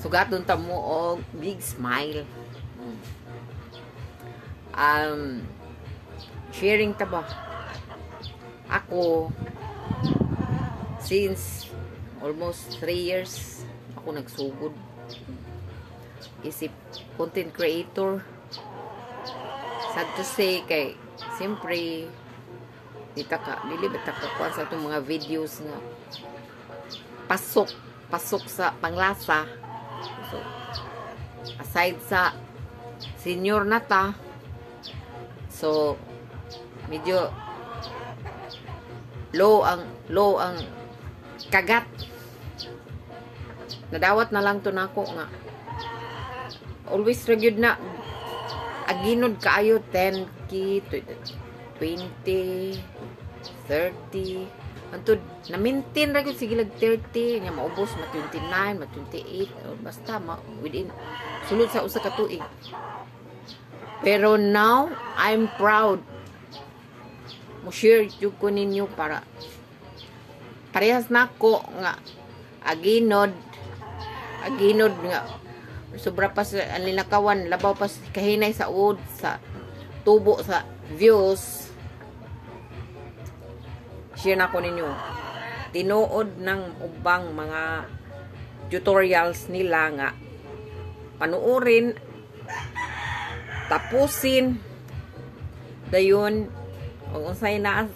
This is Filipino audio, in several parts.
Sugaton ta mo og big smile. Sharing ta ba? Ako, since almost 3 years, ako nagsugod. Isip content creator. Sad to say, kay, siyempre, dilibet ka kuha sa itong mga videos nga pasok sa panglasa. So, aside sa senior na ta, so medyo low ang kagat. Nadawat na lang to nako nga always regular na aginod kaayo 10k 20 30 antod na maintain ra gyud sige lag 30 nya maubos ma 29 ma 28 basta within sulod sa usa ka tuig. Pero now I'm proud mo share jud ko ninyo para parehas nako nga aginod nga sobra pa sa linakawan labaw pa kahinay sa ud sa tubo sa views. Share na ko ninyo. Tinuod ng ubang mga tutorials nila nga panuorin, tapusin, dayon, kung unsay na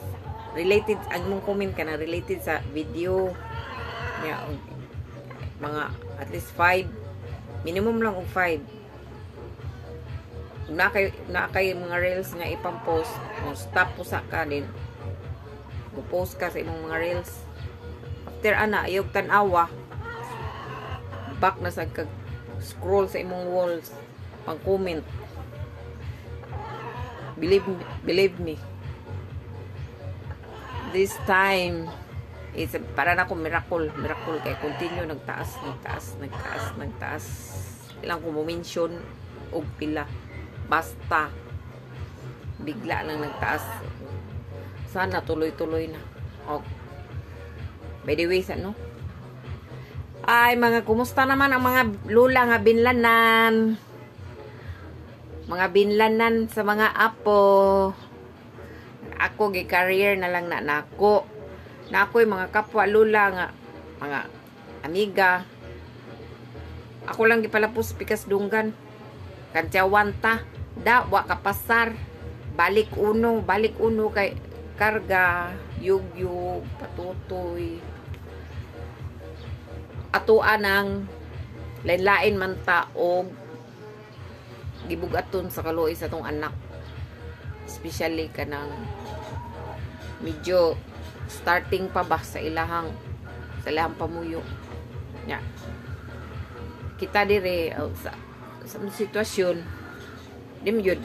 related, ang mong comment ka na related sa video, mga at least 5, minimum lang og 5. Kung na kay mga reels nga ipang-post, stop po sa ka din. Post ka sa imong mga reels. After ana, ayog tanawa, back na sa scroll sa imong walls, pang comment. Believe me. This time, it's para na ko miracle kay continue nagtaas. Ilang ko mo-mention og pila. Basta bigla lang nagtaas. Sana tuloy-tuloy na. Oh. By the way, ano? Ay, kumusta naman ang mga lula nga binlanan? Mga binlanan sa mga apo. Ako, gi-career na lang na nako. Na ako'y mga kapwa lula nga, mga amiga. Ako lang gipalapos pikas dunggan. Kantyawan ta. Wa kapasar. Balik uno kay karga, yugyug, patutoy. Atuan ang lain-lain man ta og gibugaton sa kaluoy sa tong anak. Especially kanang medyo starting pa ba sa ilahang pamuyo. Nya. Kita dire sa sitwasyon dim yun.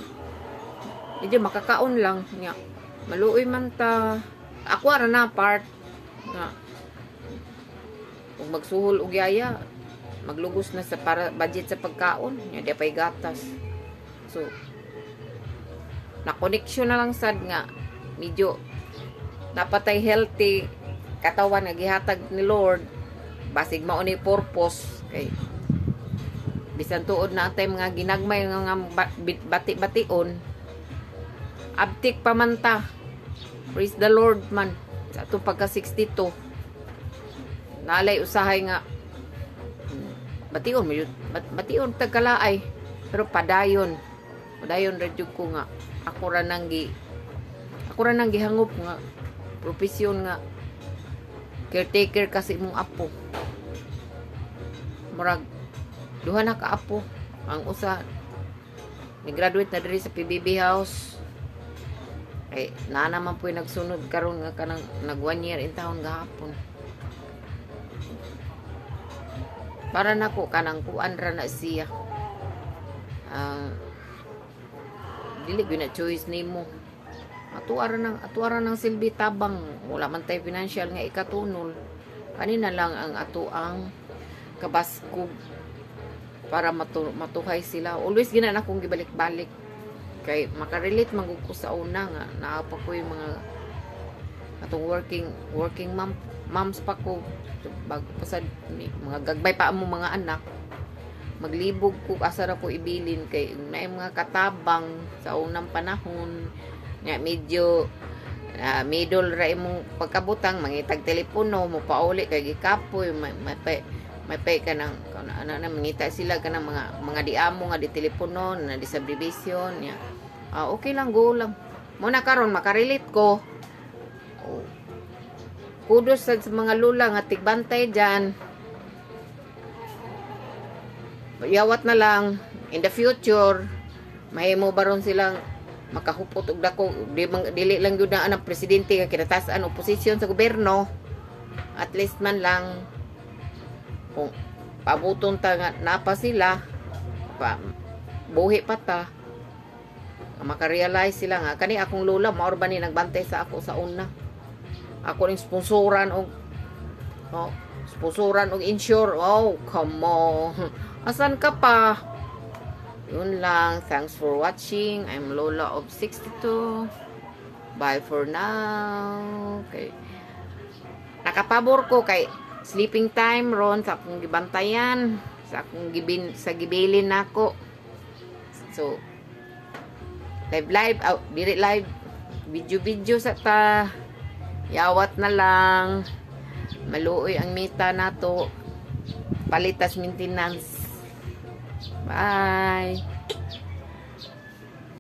Medyo makakaon lang nya. Maluoy man ta. Ako ara na part nga kung magsuhol og yaya maglugos na sa para budget sa pagkaon nya di pay gatas. So na connection na lang sad nga medyo napatay healthy katawan nga gihatag ni Lord basig mao ni purpose kay bisan tuod na tay mga ginagmay nga bati-bation abtik pa man ta. Praise the Lord man. Sa itong pagka 62. Nalay usahay nga. Bation tagkalaay. Pero padayon. Padayon radyo ko nga. Ako ra nang gihangop nga. Profesyon nga. Caretaker kasi mong apo. Murag. Duha na ka apo. Ang usa. Nag-graduate na diri sa PBB House. Ay, naman po yung nagsunod karon nga kanang nag 1 year in taon gahapon. Para nako kanang kuan ra na siya. Dili gyud na choice nimo. Atuara ng silbi tabang wala man tay financial nga ikatunol. Kanina lang ang atuang kabaskog para matuhay sila. Always gina na kong gibalik-balik. Kay makarelate magud ko sa una nga naapa ko yung mga atong working moms pa ko bago pa sa mga gagbay pa mo mga anak maglibog ko asa ra ko ibilin kay naay mga katabang sa unang panahon nga medyo middle ra imong pagkabutang mangitag telepono mo pauli kay gikapoy may ka nang mangita sila ka ng mga diamo nga di telepono na di subdivision ya. Okay lang, go lang muna karon makarelate ko. Kudos sa mga lula nga tigbantay dyan. Yawat na lang in the future mahimo baron silang makahupot og dako dili lang gyud na ang presidente nga kinatasan oposisyon sa gobyerno. At least man lang kung pabuton ta nga napa sila buhi pa ta makarealize sila nga kani akong lola mao ba ni nagbantay sa ako sa una. Ako ning sponsoran og insure. Come on. Asan ka pa? Yun lang. Thanks for watching. I'm Lola of 62. Bye for now. Okay. Nakapabor ko kay sleeping time ron sa akong gibantayan. Sa akong gibilin nako. So, live. Diri live. Video sa ta. Yawat na lang. Maluoy ang mita nato. Palitas maintenance. Bye.